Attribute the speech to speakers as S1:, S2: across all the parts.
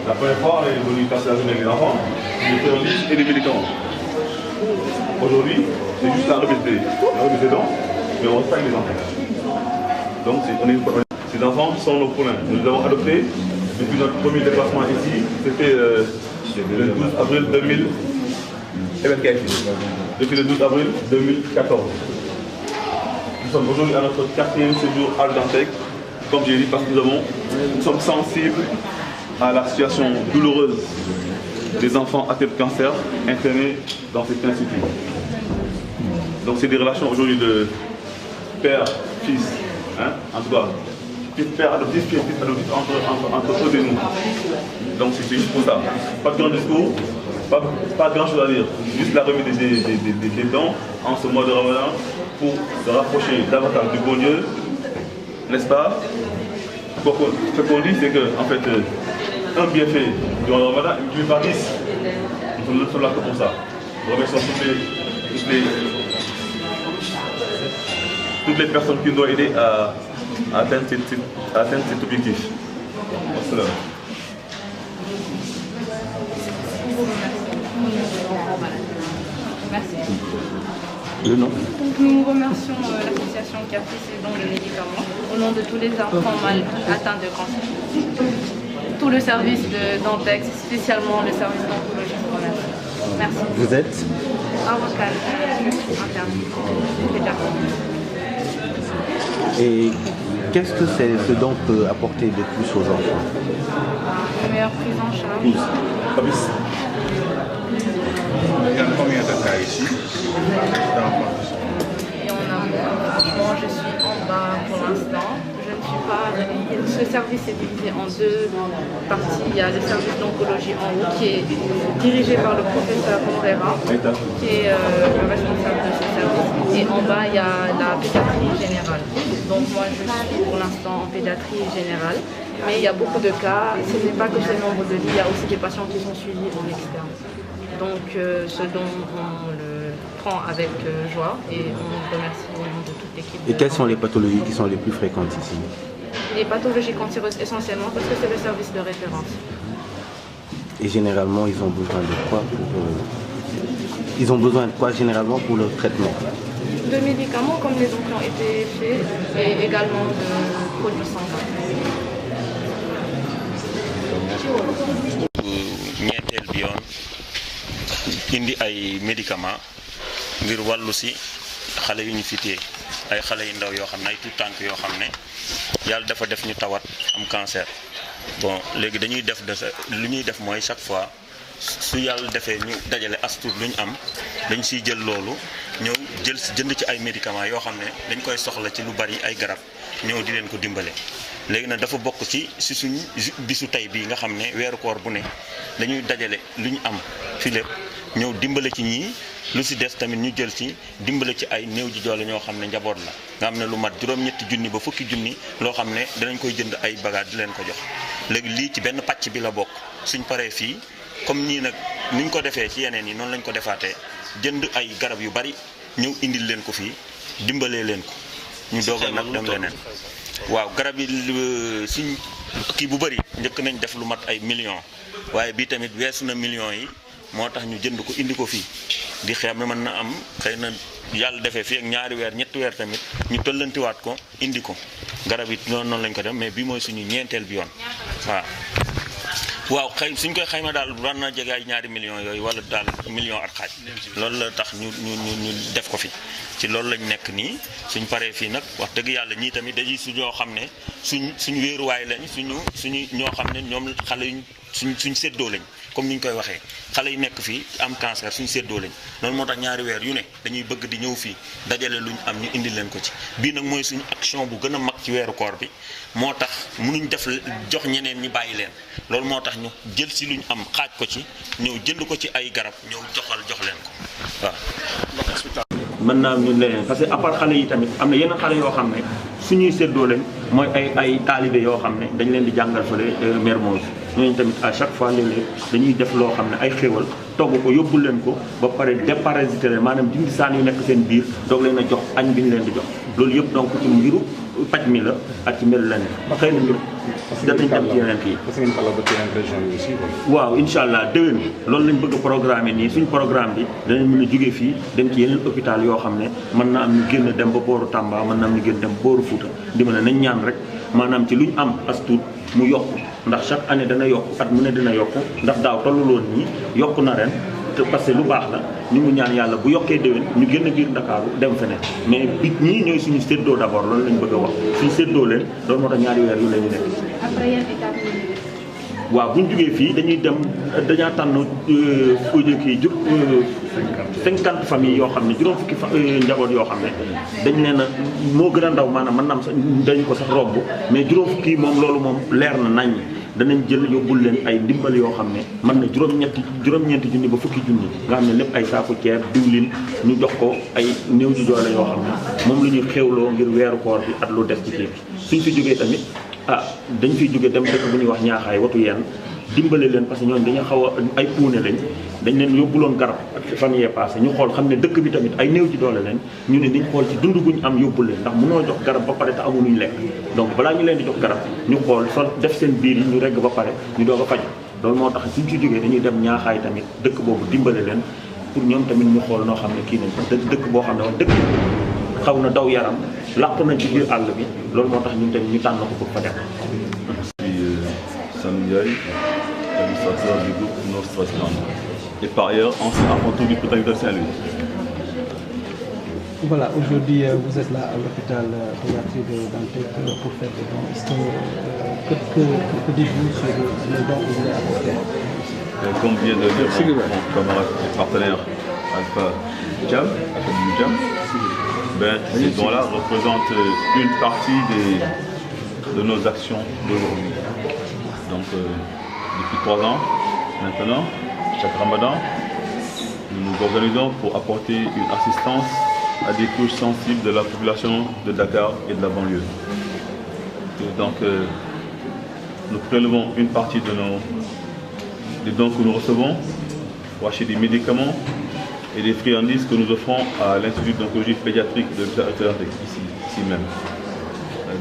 S1: La première fois, on est venu passer la journée avec les enfants, des terroristes et des militants. Aujourd'hui, c'est juste la remise des dons, mais on respecte les enfants. Donc, ces enfants sont nos poulains. Nous les avons adoptés depuis notre premier déplacement ici. C'était le 12 avril 2000. Depuis le 12 avril 2014. Nous sommes aujourd'hui à notre 4e séjour à Dantec, comme j'ai dit, parce que nous sommes sensibles à la situation douloureuse des enfants atteints de cancer internés dans cet institut. Donc c'est des relations aujourd'hui de père-fils, hein, en tout cas, père adoptif, fils adoptif entre eux et nous. Donc c'est juste pour ça. Pas de grand discours, pas grand chose à dire. Juste la remise des dons en ce mois de Ramadan pour se rapprocher davantage du bon Dieu, n'est-ce pas? Ce qu'on dit, c'est que, en fait, un bienfait durant le Ramadan, il par 10. Nous sommes là que pour ça. Nous remercions toutes les personnes qui nous ont aidés à atteindre cet objectif. Voilà.
S2: Merci.
S1: Le nom.
S2: Donc nous remercions l'association qui a fait ces dons de médicaments au nom de tous les enfants mal atteints de cancer. Tout le service de Dantex, spécialement le service d'oncologie. Merci.
S3: Vous êtes
S2: Avocat interne.
S3: Et qu'est-ce que ce don peut apporter de plus aux enfants?
S2: Une meilleure prise en charge.
S1: Il
S4: y a combien de cas ici?
S2: Et on a, franchement, je suis en bas pour l'instant. Je ne suis pas. Ce service est divisé en deux parties. Il y a le service d'oncologie en haut qui est dirigé par le professeur Morera, qui est le responsable de ce service. Et en bas, il y a la pédiatrie générale. Donc moi, je suis pour l'instant en pédiatrie générale. Mais il y a beaucoup de cas. Ce n'est pas que ce nombre de lits, il y a aussi des patients qui sont suivis en externe. Donc ce dont on le prend avec joie et on remercie au nom de toute l'équipe.
S3: Et quelles sont les pathologies qui sont les plus fréquentes ici?
S2: Les pathologies cancéreuses essentiellement parce que c'est le service de référence.
S3: Et généralement, ils ont besoin de quoi Ils ont besoin de quoi généralement pour leur traitement?
S2: De médicaments comme les dons qui ont été faits et également de produits sanguins.
S5: ñeenteel bi yoon indi ay médicaments ngir wàllu si xale yu ñu fitee ay xale yu ndaw yoo xam ne ay tout tànk yoo xam ne yàlla dafa def ñu tawat am cancer. Bon léegi dañuy def lu ñuy def mooy chaque fois su yàlla defee ñu dajale as tuut lu ñu am dañ siy jël loolu ñëw jënd ci ay médicaments yoo xam ne dañ koy soxla ci lu bari ay garab ñëw di leen ko dimbale. léegi nag dafa bokk ci suñ bisu tey bii nga xam ne weeru koor bu ne dañuy dajale lu ñu am fi lépp ñëw dimbale ci ñii lu si des tamit ñu jël ci dimbale ci ay néew ji doole ñoo xam ne njaboot la nga xam ne lu mat juróom-ñetti junni ba fukki junni loo xam ne danañ koy jënd ay bagages di leen ko jox. léegi lii ci benn pàcc bi la bokk suñ paree fii comme ñii nag niñ ko defee ci yeneen yi noonu lañ ko defaatee jënd ay garab yu bari ñëw indil leen ko fii dimbalee leen ko ñu doog nag dem leneen. waaw garab yi suñ kii bu bëri njëkk nañ def lu mat ay millions waaye bii tamit weesu na millions yi moo tax ñu jënd ko indi ko fii di xam ne mën na am xëy na yàlla defee fii ak ñaari weer ñetti weer tamit ñu tollantiwaat ko indi ko garab yi noonu lañ ko def mais bi mooy suñu ñeenteel bi yoon waaw suñ koy xayma daal war na jege ay ñaari millions yooyu wala daal million ak xaaj loolu la tax ñu def ko fi ci loolu lañ nekk nii suñ paree fii nag wax dëgg yàlla ñii tamit dañuy ñoo xam ne suñu wéeruwaay lañ suñu ñoo xam ne ñoom xale yuñ suñ séddoo lañ comme ni ñu koy waxee xale yi nekk fii am cancer suñ séddoo lañ loolu moo tax ñaari weer yu ne dañuy bëgg di ñëw fii dajale luñ am ñu indi leen ko ci bii nag mooy suñu action bu gën a mag ci weeru koor bi moo tax mënuñ def jox ñeneen ñi bàyyi leen loolu moo tax ñu jël si luñ am xaaj ko ci ñëw jënd ko ci ay garab ñëw jox leen ko waaw.
S3: mën naa ñu leneen parce que à part xale yi tamit am na yenn xale yoo xam ne suñuy séddoo leen mooy ay taalibe yoo xam ne dañ leen di jàngal fële Mermoz ñooñu tamit à chaque fois léeg-léeg dañuy def loo xam ne ay xéwal togg ko yóbbul leen ko ba pare déparasiter leen maanaam dindi saan yu nekk seen biir doog leen a jox añ bi ñu leen di jox loolu yëpp donc ci mbiru paj mi la ak ci mbir la ne xëy na mbir danañ dem ci yeneen kii waaw incha allah déwén loolu lañ bëgg a programmer nii suñ programme bi danañ mën a jógee fii dem ci yeneen hôpital yoo xam ne mën na am ñu génn dem ba booru Tamba mën na am ñu génn dem booru Fouta di mën a nañ ñaan rek maanaam ci luñ am as tuut mu yokk ndax chaque année dana yokk at mu ne dina yokk ndax daaw tolluloon nii yokk na ren te parce que lu baax la ñu ngi ñaan yàlla bu yokkee déwén ñu génn biir Ndakaaru dem feneen mais bit ñii ñooy suñu séddoo d'abord loolu lañ bëgg a wax suñu séddoo leen loolu moo tax ñaari weer yu la ñu nekk.
S2: après yan étape
S3: waaw bu ñu jógee fii dañuy dem dañaa tànn kii 50 familles yoo xam ne juróom fukki njaboot yoo xam ne dañ leen a moo gën a ndaw maanaam mën na am sax dañ ko sax romb mais juróom fukki moom loolu moom leer na nañ danañ jël yóbbul leen ay ndimbal yoo xam ne mën na juróom-ñeenti junni ba fukki junni nga xam ne lépp ay saaku ceeb diwlin ñu jox ko ay néew ji doole yoo xam ne moom la ñuy xéwloo ngir weeru koor bi at lu des ci kii bi suñ fi jógee tamit dañ fiy jóge dem dëkk bu ñuy wax ñaaxaay watu yenn dimbale leen parce que ñooñu dañu xaw a ay puune lañ dañ leen yóbbuloon garab ak fan yee passé ñu xool xam ne dëkk bi tamit ay néew ci doole lañ ñu ne dañ xool ci dund guñ am yóbbu leen ndax mënoo jox garab ba pare te amuñu lekk donc balaa ñu leen di jox garab ñu xool sol def seen biir yi ñu regg ba pare ñu doog a faj loolu moo tax suñ ci jógee dañuy dem ñaaxaay tamit dëkk boobu dimbale leen pour ñoom tamit ñu xool noo xam ne kii nañ ko dëkk boo xam ne wax dëkk xaw na daw yaram làqu nañ ci biir àll bi loolu moo tax ñun tamit ñu tànn ko pour fa dem.
S1: Administrateur du groupe Nord Strasland et par ailleurs ancien apprenti du Potager de Saint-Louis.
S6: Voilà, aujourd'hui vous êtes là à l'hôpital pédiatrique de Dantec pour faire des dons. Que dites-vous sur les dons que vous avez apportés?
S1: Comme vient de dire mon camarade et partenaire Alpha Jam, ces dons-là représentent une partie de nos actions d'aujourd'hui. Donc, depuis 3 ans, maintenant, chaque Ramadan, nous nous organisons pour apporter une assistance à des couches sensibles de la population de Dakar et de la banlieue. Et donc, nous prélevons une partie des dons que nous recevons pour acheter des médicaments et des friandises que nous offrons à l'Institut d'oncologie pédiatrique de l'hôpital ici même.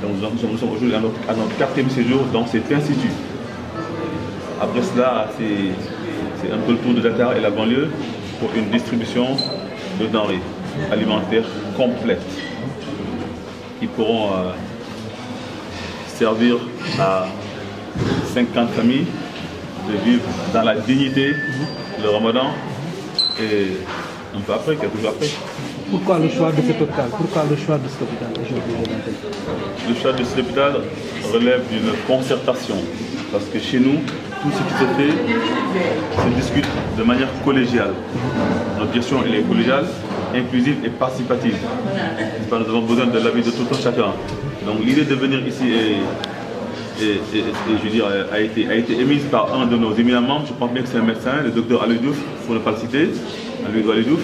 S1: Donc, nous sommes aujourd'hui à notre 4e séjour dans cet institut. Après cela, c'est un peu le tour de Dakar et la banlieue pour une distribution de denrées alimentaires complètes qui pourront servir à 50 familles de vivre dans la dignité le Ramadan et un peu après, quelques jours après.
S6: Pourquoi le choix de cet hôpital? Pourquoi le choix de cet hôpital aujourd'hui?
S1: Le choix de cet hôpital relève d'une concertation parce que chez nous, tout ce qui se fait se discute de manière collégiale. Notre gestion elle est collégiale, inclusive et participative. Nous avons besoin de l'avis de tout un chacun. Donc l'idée de venir ici je veux dire, a été émise par un de nos éminents membres. Je pense bien que c'est un médecin, le docteur Aliou Diouf, pour ne pas le citer, Aliou Diouf,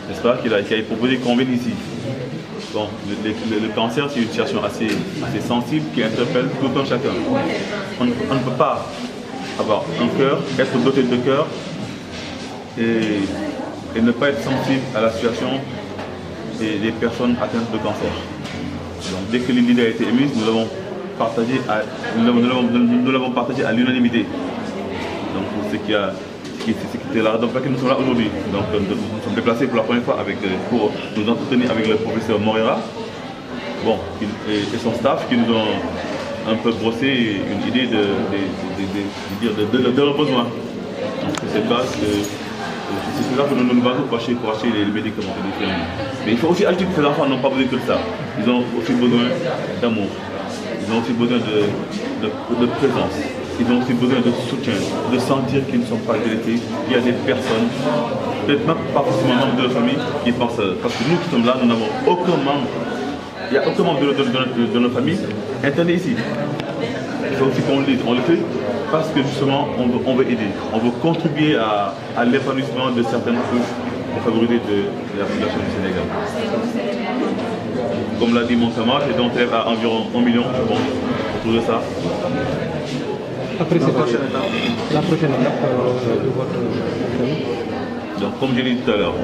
S1: n'est-ce pas, qui a proposé qu'on vienne ici. Bon, le cancer, c'est une situation assez sensible qui interpelle tout un chacun. On ne peut pas avoir un cœur, être doté de cœur et ne pas être sensible à la situation des personnes atteintes de cancer. Donc dès que l'idée a été émise, nous l'avons partagée à l'unanimité. Donc c'était la raison pour laquelle nous sommes là aujourd'hui. Donc nous sommes déplacés pour la première fois pour nous entretenir avec le professeur Moreira, bon, et son staff qui nous ont un peu brossé une idée de leurs besoins. Donc c'est cette base c'est là que nous nous basons pour acheter les médicaments. Mais il faut aussi ajouter que ces enfants n'ont pas besoin que de ça. Ils ont aussi besoin d'amour. Ils ont aussi besoin de présence. Ils ont aussi besoin de soutien, de sentir qu'ils ne sont pas délaissés. Il y a des personnes, peut-être même pas forcément membres de leur famille, qui pensent. Parce que nous qui sommes là, nous n'avons aucun membre. Il n'y a aucun membre de notre famille interné ici. Il faut aussi qu'on le dise. On le fait parce que justement, on veut aider. On veut contribuer à l'épanouissement de certaines couches pour favoriser de la population du Sénégal. Comme l'a dit mon camarade, et donc élève à environ 1 million, je pense, autour de ça.
S6: Après, c'est la prochaine étape de votre famille.
S1: Donc, comme j'ai dit tout à l'heure,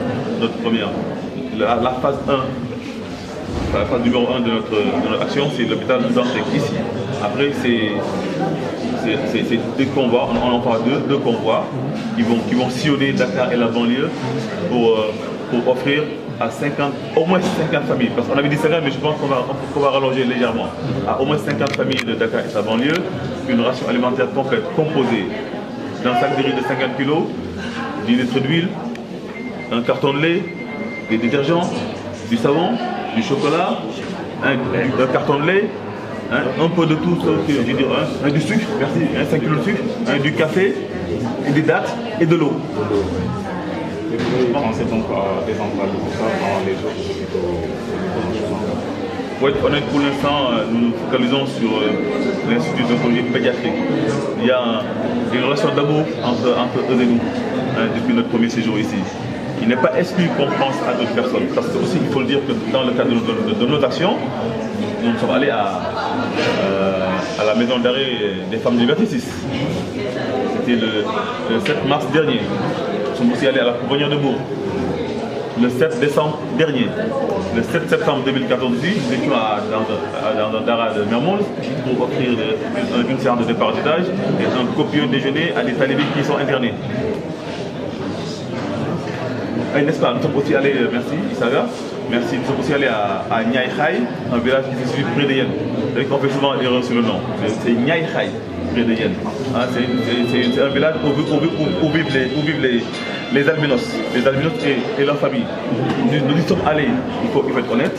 S1: notre première, la phase 1, la phase numéro 1 de notre action, c'est l'hôpital de Dantec ici. Après, c'est des convois, on en parle deux convois qui vont sillonner Dakar et la banlieue pour offrir à au moins 50 familles, parce qu'on avait dit 50, mais je pense qu'on va rallonger légèrement, à au moins 50 familles de Dakar et sa banlieue, une ration alimentaire complète composée d'un sac de riz de 50 kg, 10 litres d'huile, un carton de lait, des détergents, du savon, du chocolat, un carton de lait, un peu de tout, je veux dire, du sucre, merci, 5 kg de sucre, du café, et des dattes et de l'eau.
S4: Vous pensez donc à des endroits comme ça dans les autres hôpitaux?
S1: Pour être honnête, pour l'instant, nous nous focalisons sur l'Institut d'oncologie pédiatrique. Il y a une relation d'amour entre eux et nous depuis notre premier séjour ici. Il n'est pas exclu qu'on pense à d'autres personnes. Parce que aussi, il faut le dire que dans le cadre de nos actions, nous sommes allés à la maison d'arrêt des femmes du Liberté 6. C'était le 7 mars dernier. Nous sommes aussi allés à la Pouponnière de Bourg le 7 décembre dernier. Le 7 septembre 2014 aussi, nous étions dans un dara de Mermoz pour offrir une séance de départage et un copieux déjeuner à des talibés qui sont internés. N'est-ce pas? Nous sommes aussi allés, merci Isaga, merci, nous sommes aussi allés à Niaï Khaï, un village qui se situe près de Yen. On fait souvent erreur sur le nom. C'est Niaï Khaï, près de Yen. C'est un village où vivent les albinos et leurs familles. Nous y sommes allés, il faut être honnête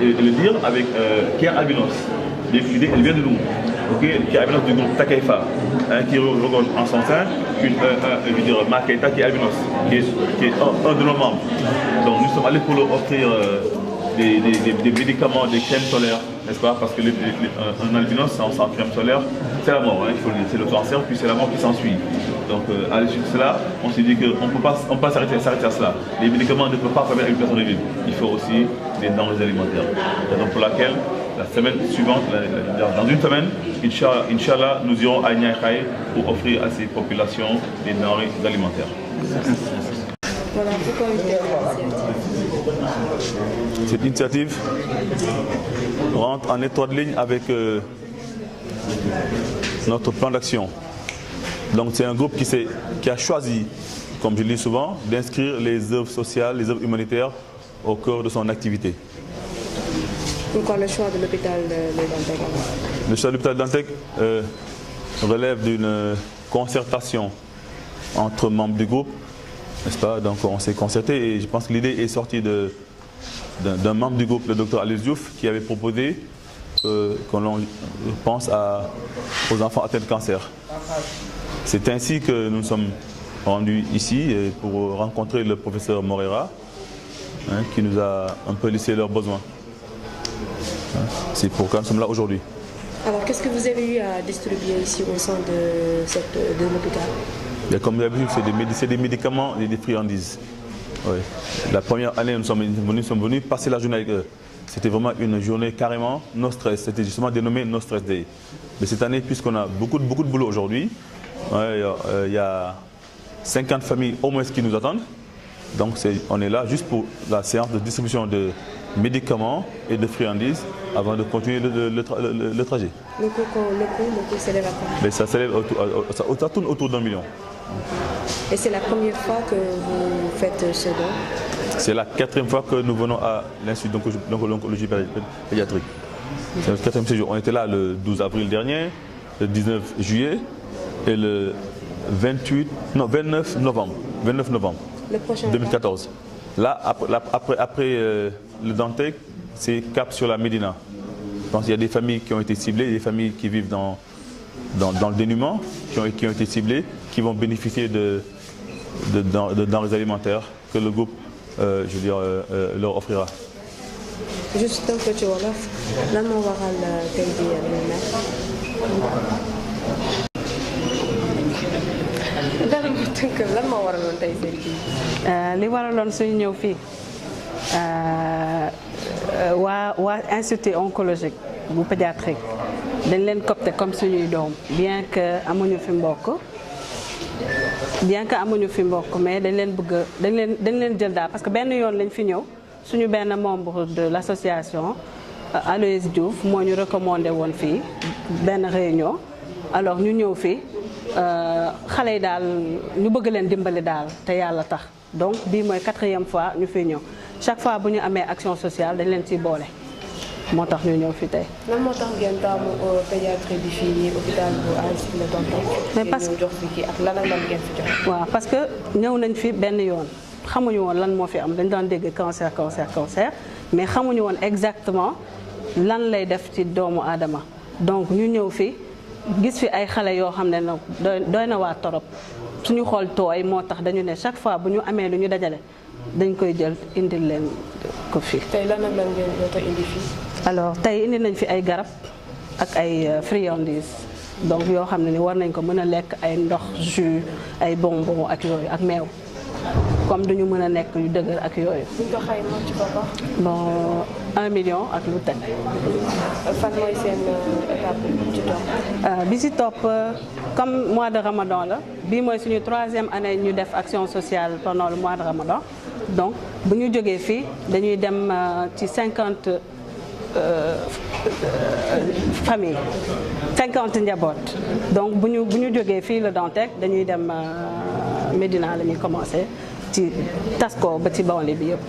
S1: et le dire, avec Kia Albinos. L'idée, elle vient de nous. Qui est albinos du groupe Takaifa, qui regorge en son sein Makaita qui est albinos, qui est un de nos membres. Donc nous sommes allés pour leur offrir des médicaments, des crèmes solaires, n'est-ce pas? Parce que un albinos sans crème solaire, c'est la mort, il faut le dire, c'est le cancer, puis c'est la mort qui s'ensuit. Donc à l'issue de cela, on s'est dit qu'on ne peut pas s'arrêter à cela. Les médicaments ne peuvent pas permettre à une personne de vivre. Il faut aussi des denrées alimentaires. Raison pour laquelle la semaine suivante, dans une semaine, Inch'Allah, nous irons à Niaï pour offrir à ces populations des denrées alimentaires.
S2: Voilà, pourquoi
S1: cette initiative rentre en étroite ligne avec notre plan d'action. Donc c'est un groupe qui a choisi, comme je le dis souvent, d'inscrire les œuvres sociales, les œuvres humanitaires au cœur de son activité.
S2: Pourquoi le choix de l'hôpital de Dantec?
S1: Le choix de l'hôpital de Dantec relève d'une concertation entre membres du groupe, n'est-ce pas? Donc on s'est concerté et je pense que l'idée est sortie d'un membre du groupe, le docteur Alice Diouf, qui avait proposé qu'on pense aux enfants atteints de cancer. C'est ainsi que nous sommes rendus ici pour rencontrer le professeur Moreira, qui nous a un peu listé leurs besoins. C'est pourquoi nous sommes là aujourd'hui.
S7: Alors, qu'est-ce que vous avez eu à distribuer ici au sein de l'hôpital?
S1: Comme vous avez vu, c'est des médicaments et des friandises. Oui. La première année, nous sommes venus passer la journée avec eux. C'était vraiment une journée carrément no stress. C'était justement dénommé No Stress Day. Mais cette année, puisqu'on a beaucoup de boulot aujourd'hui, il y a 50 familles au moins qui nous attendent. Donc on est là juste pour la séance de distribution de médicaments et de friandises avant de continuer le trajet.
S7: Le coût s'élève à combien?
S1: Mais ça tourne autour d'1 million.
S7: Et c'est la première fois que vous faites ce don?
S1: C'est la 4e fois que nous venons à l'Institut d'oncologie pédiatrique. C'est notre 4e séjour. On était là le 12 avril dernier, le 19 juillet et le 29 novembre
S7: Le prochain
S1: 2014. Là, après le Dantec, c'est cap sur la Médina. Je pense qu'il y a des familles qui ont été ciblées, des familles qui vivent dans le dénuement, qui ont été ciblées, qui vont bénéficier de denrées alimentaires que le groupe leur offrira.
S7: Juste un peu ci wolof lan moo waral tey jii lu mel. dara mu tënk lan moo waraloon tey seen kii.
S8: li waraloon suñu ñëw fii waa institut oncologique bu pédiatrique dañ leen copté comme suñuy doom bien que amuñu fi mbokk mais dañ leen bëgg dañ leen jël daal parce que benn yoon lañ fi ñëw suñu benn membre de l'association Aloïs Diouf moo ñu recommandé woon fii benn réunion alors ñu ñëw fii xale yi daal ñu bëgg leen dimbali daal te yàlla tax donc bii mooy 4e fois ñu fiy ñëw chaque fois bu ñu amee action sociale dañ leen ciy boole moo tax ñu ñëw fi tey.
S7: lan moo tax ngeen taamu pédiatrie bi fii nii hôpital bu Aristide Le Dantec.
S8: mais parce que
S7: jox fi kii ak lan ngeen fi jox.
S8: waaw parce que ñëw nañ fi benn yoon xamuñu woon lan moo fi am dañ daan dégg cancer mais xamuñu woon exactement lan lay def ci doomu aadama donc ñu ñëw fi gis fi ay xale yoo xam ne nag doy na waa torop suñu xool tooy moo tax dañu ne chaque fois bu ñu amee lu ñu dajale dañ koy jël indil leen ko fii.
S7: tey lan ngeen jot a indi fii.
S8: alors tey indi nañ fi ay garab ak ay friandises donc yoo xam ne ni war nañ ko mën a lekk ay ndox jus ay bonbon ak yooyu ak meew comme duñu mën a nekk yu dëgër ak yooyu.
S7: buñ ko xayma ci boppam.
S8: bon 1 million ak lu teg.
S7: fan mooy seen étape ci topp.
S8: bi si topp comme mois de Ramadan la bii mooy suñu 3e année ñu def action sociale pendant le mois de Ramadan donc bu ñu jógee fii dañuy dem ci 50 famille 50 njaboot donc bu ñu jógee fii le Dantec dañuy dem Médina la ñuy commencé ci tas ko ba ci banlieue bi yëpp.